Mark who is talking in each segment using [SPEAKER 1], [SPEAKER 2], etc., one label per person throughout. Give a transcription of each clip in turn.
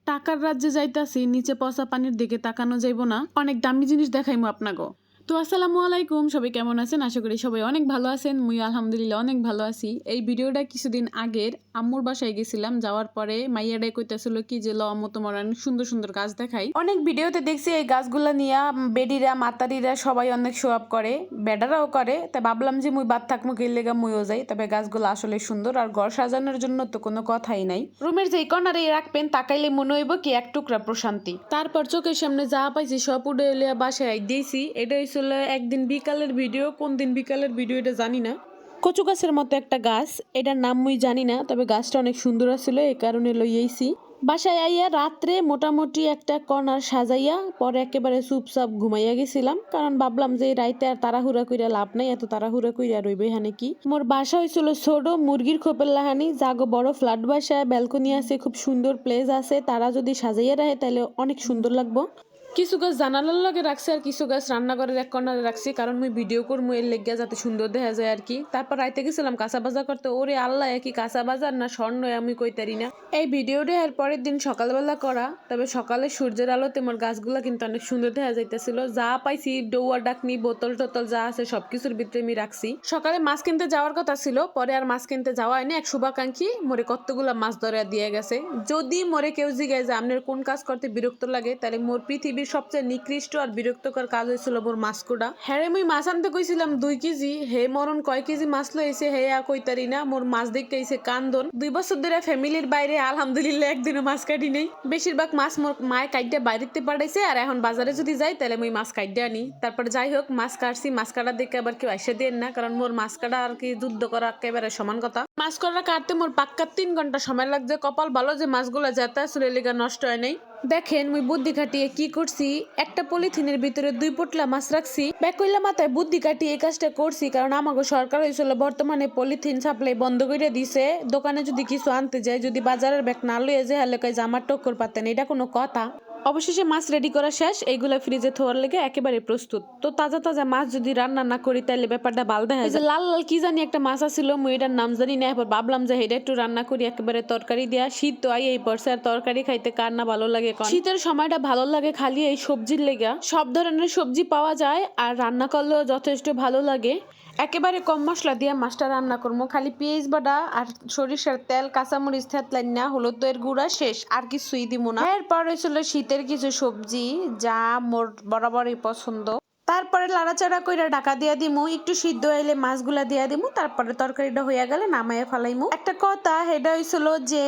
[SPEAKER 1] টাকার রাজ্যে যাইতাছি, নিচে পচা পানির দিকে তাকানো যাইব না। অনেক দামি জিনিস দেখাইমু আপনাগো। তো আসসালামু আলাইকুম, সবাই কেমন আছেন? আশা করি সবাই অনেক ভালো আছেন। মুই আলহামদুলিল্লাহ অনেক ভালো আছি। এই ভিডিওটা কিছুদিন আগের আম্মুর বাসায় গেছিলাম, যাওয়ার পরে মাইয়াডাই কইতাছিল কি যে ল আম্মু তোমার অনেক সুন্দর সুন্দর গাছ দেখাই। অনেক ভিডিওতে দেখছি এই গাছগুলা নিয়া বেডিরা মাতারিরা সবাই অনেক শো আপ করে, বেডারাও করে। তাই ভাবলাম যে মুই বাদ থাকমু কি লেগা মুইও যাই। তবে গাছগুলো আসলে সুন্দর, আর ঘর সাজানোর জন্য তো কোনো কথাই নাই। রুমের যে কর্নারে রাখবেন তাকাইলে মনে হইব কি এক টুকরা প্রশান্তি। তারপর চোখের সামনে যা পাইছি সব উড়ে এলিয়া বাসায় দিয়েছি। এটা হয়েছিল একদিন বিকালের ভিডিও, কোন দিন বিকালের ভিডিও এটা জানি না। কচু গাছের মতো একটা গাছ, এটার নাম মুই জানি না, তবে গাছটা অনেক সুন্দর ছিল, এই কারণে লইয়াইছি। বাসায় আইয়া রাত্রে মোটামুটি একটা কর্নার সাজাইয়া পরে একেবারে চুপচাপ ঘুমাইয়া গেছিলাম, কারণ ভাবলাম যে রাইতে আর তাড়াহুড়া কইরা লাভ নাই, এত তাড়াহুড়া কইরা রইবে এখানে কি। মোর বাসা হয়েছিল ছোট মুরগির খোপের লাহানি, জাগো বড় ফ্ল্যাট বাসা, ব্যালকনি আছে, খুব সুন্দর প্লেস আছে। তারা যদি সাজাইয়া রাখে তাহলে অনেক সুন্দর লাগবো। কিছু গাছ জানালার লগে রাখছি আর কিছু গাছ রান্নাঘরের এক কর্নারে রাখছি, কারণ মুই ভিডিও করবো এর লেগে যাতে সুন্দর দেখা যায় আর কি। তারপর রাইতে গেছিলাম কাঁচা বাজার করতে। ওরে আল্লাহ, একই কাঁচা বাজার না স্বর্ণ আমি কইতারি না। এই ভিডিওটা এর পরের দিন সকালবেলা করা, তবে সকালে সূর্যের আলোতে মোর গাছগুলা কিন্তু অনেক সুন্দর দেখা যাইতেছিল। যা পাইছি ডৌয়া ডাকনি বোতল টোতল যা আছে সবকিছুর ভিতরে আমি রাখছি। সকালে মাছ কিনতে যাওয়ার কথা ছিল, পরে আর মাছ কিনতে যাওয়া হয়নি। এক শুভাকাঙ্ক্ষী মোরে কতগুলা মাছ ধরে দিয়ে গেছে। যদি মোরে কেউ জিজ্ঞাসা যে আপনার কোন কাজ করতে বিরক্ত লাগে, তাহলে মোর পৃথিবীর সবচেয়ে নিকৃষ্ট আর বিরক্তকর কাজ হয়েছিল মোর মাছ কোটা। হ্যাঁ মুই মাছ আনতে কইছিলাম 2 কেজি, হে মরণ কয় কেজি মাছ লইছে হে কইতারি না। মোর মাছ দেখতে আইছে কান্দন। 2 বছর ধরে ফ্যামিলির বাইরে আলহামদুলিল্লাহ একদিনও মাছ কাটি নেই। বেশিরভাগ মাছ মোর মায় কাইটে বাইরেতে পাঠাইছে, আর এখন বাজারে যদি যাই তাহলে মুই মাছ কাইটে আনি। তারপর যাই হোক মাছ কাটছি, মাছ কাটার দেখে আবার কেউ আইসা দেন না, কারণ মোর মাছ কাটা আর কি যুদ্ধ করা একেবারে সমান কথা। মাছ করা কাটতে মোর পাক্কা 3 ঘন্টা সময় লাগছে। কপাল ভালো যে মাছগুলা যেতে আসলে লেগা নষ্ট হয় নাই। দেখেন মুই বুদ্ধি খাটিয়ে কি করছি, একটা পলিথিনের ভিতরে 2 পোটলা মাছ রাখছি। বেকইলা মাথায় বুদ্ধি কাটিয়ে এই কাজটা করছি, কারণ আমাকে সরকার হয়েছিল বর্তমানে পলিথিন সাপ্লাই বন্ধ করে দিছে। দোকানে যদি কিছু আনতে যায়, যদি বাজারের ব্যাগ না লইয়ে যায় হলে কয় যে আমার টক্কর পাতেন, এটা কোনো কথা? অবশেষে মাছ রেডি করা শেষ, এইগুলা ফ্রিজে থোয়ার লেগে একেবারে প্রস্তুত। তো তাজা তাজা মাছ যদি রান্না না করি তাহলে ব্যাপারটা ভাল দেখা যায়। লাল লাল কি জানি একটা মাছ আছিল, মুই এটার নাম জানি না। এবার ভাবলাম যে এটা একটু রান্না করি একেবারে তরকারি দিয়া। শীত তো আই এই পড়ছে, আর তরকারি খাইতে কার না ভালো লাগে। শীতের সময়টা ভালো লাগে খালি এই সবজির লেগা। সব ধরনের সবজি পাওয়া যায় আর রান্না করলেও যথেষ্ট ভালো লাগে। একেবারে কম মশলা দিয়ে মাছটা রান্না করবো, খালি পেঁয়াজ বাটা আর সরিষার তেল, কাঁচামরিচ থেতলাই না, হলুদের গুঁড়া, শেষ আর কিছুই দিব না। এরপর হয়েছিল শীতের কিছু সবজি যা মোর বরাবরই পছন্দ। তারপরে লাড়াচাড়া কইরা ঢাকা দিয়া দিমু, একটু সিদ্ধ হইলে মাছগুলা দিয়া দিমু, তারপরে তরকারিটা হইয়া গেলে নামাইয়া ফালাইমু। একটা কথা এটা হইছিল যে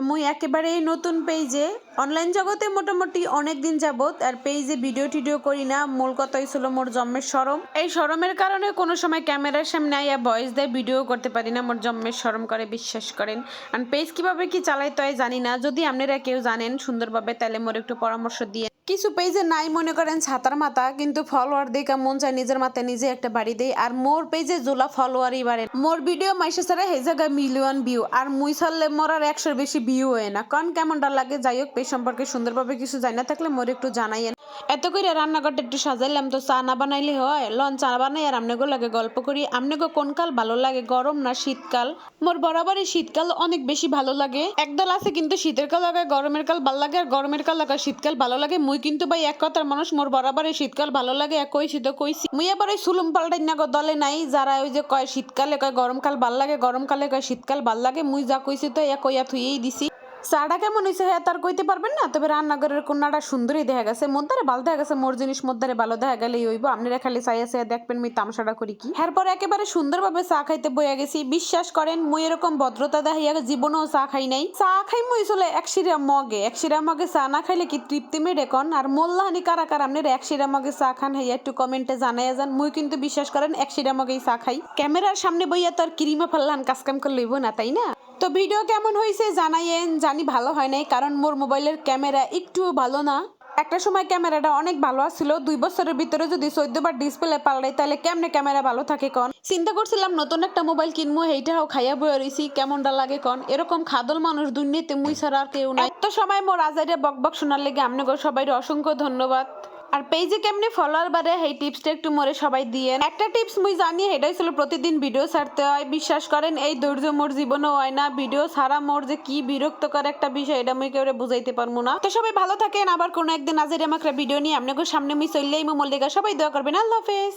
[SPEAKER 1] মুই একেবারে নতুন পেজে অনলাইন জগতে মোটামুটি অনেকদিন যাবত আর পেজে ভিডিও টিডিও করি না। মূল কথা হইছিল মোর জন্মের শরম। এই শরমের কারণে কোনো সময় ক্যামেরার সামনে আইয়া ভয়েস দেয় ভিডিও করতে পারি না, মোর জন্মের শরম করে, বিশ্বাস করেন। আর পেজ কিভাবে কি চালাইতে হয় জানি না, যদি আপনারা কেউ জানেন সুন্দরভাবে তাহলে মোর একটু পরামর্শ দিয়ে। কিছু পেজে নাই মনে করেন ছাতার মাথা, কিন্তু ফলোয়ার দেখা মন চায় নিজের মাথায় নিজে একটা বাড়ি দেয়। আর মোর পেজে জোলা ফলোয়ারই বাড়ে। মোর ভিডিও মাইসে ছাড়া হে জায়গায় মিলিয়ন ভিউ, আর মুই ছাড়লে মোর আর 100-এর বেশি ভিউ হয় না। কারণ কেমনটা লাগে, যাই হোক পেজ সম্পর্কে সুন্দরভাবে কিছু জানা থাকলে মোর একটু জানাইয়েন। এত করে রান্নাঘরটা একটু সাজাইলাম, তো চা না বানাইলে হয়? লন চা বানাই আর আমনেগো লাগে গল্প করি। আমনেগো কোন কাল ভালো লাগে, গরম না শীতকাল? মোর বরাবরই শীতকাল অনেক বেশি ভালো লাগে। একদল আছে কিন্তু শীতের কাল লাগে, গরমের কাল ভালো লাগে, আর গরমের কাল লাগে শীতকাল ভালো লাগে। মুই কিন্তু ভাই এক কথার মানুষ, মোর বরাবরই শীতকাল ভালো লাগে। কইছি তো কইছি। মুই আবার ওই সুলুম পাল্টাই না দলে নাই, যারা ওই যে কয় শীতকালে কয় গরমকাল ভাল লাগে, গরমকালে কয় শীতকাল ভাল লাগে। মুই যা কইছি তো কইয়া থুইয়েই দিছি। চাটা কেমন হয়েছে হ্যাঁ তার কইতে পারবেন না, তবে রান্নাঘরের কোনাটা সুন্দরই দেখা গেছে। মোদ্দারে ভালো দেখা গেছে, মোর জিনিস মোদ্দারে ভালো দেখা গেলেই হইব। আপনারা খালি চাইয়া দেখবেন মুই তামসাটা করি কি। এরপর একেবারে সুন্দরভাবে চা খাইতে বইয়া গেছি। বিশ্বাস করেন মুই এরকম ভদ্রতা দেখাইয়া জীবনেও চা খাই নাই। চা খাই মুই চলে 1 শিরা মগে। 1 শিরা মগে চা না খাইলে কি তৃপ্তি মেডে কন? আর মোল্লাহানি কারা কারা আপনারা 1 শিরা মগে চা খান হইয়া একটু কমেন্টে জানাইয়া যান। মুই কিন্তু বিশ্বাস করেন 1 শিরা মগেই চা খাই। ক্যামেরার সামনে বইয়া তো আর ক্রিমা ফাল্লাহান কাজকাম করে লইব না, তাই না? তো ভিডিও কেমন হয়েছে জানাইয়েন। জানি ভালো হয় নাই, কারণ মোর মোবাইলের ক্যামেরা একটু ভালো না। একটা সময় ক্যামেরাটা অনেক ভালো আসছিল, 2 বছরের ভিতরে যদি 14 বার ডিসপ্লে পাল্টাই তাহলে কেমনে ক্যামেরা ভালো থাকে কন? চিন্তা করছিলাম নতুন একটা মোবাইল কিনবো, এইটাও খাইয়া বইয়া রইছি, কেমনটা লাগে কন? এরকম খাদল মানুষ দুনিয়াতে মুই ছাড়া আর কেউ নাই। এত সময় মোর আজাইরা বকবক শোনার লেগে আপনাদের সবাই অসংখ্য ধন্যবাদ।
[SPEAKER 2] আর পেজে কেমনে ফলোয়ার বাড়ে এই টিপসটা একটু মোরে সবাই দিয়েন। একটা টিপস মুই জানি এটাই ছিল প্রতিদিন ভিডিও ছাড়তে হয়। বিশ্বাস করেন এই ধৈর্য মোর জীবনে হয় না। ভিডিও ছাড়া মোর যে কি বিরক্তকর একটা বিষয় এটা মুই কেউরে বুঝাইতে পারবো না। তো সবাই ভালো থাকেন, আবার কোনো একদিন আজের আমাকে ভিডিও নিয়ে আপনাদের সামনে মুই চললেই মোর লেগা সবাই দোয়া করবেন। আল্লাহ হাফেজ।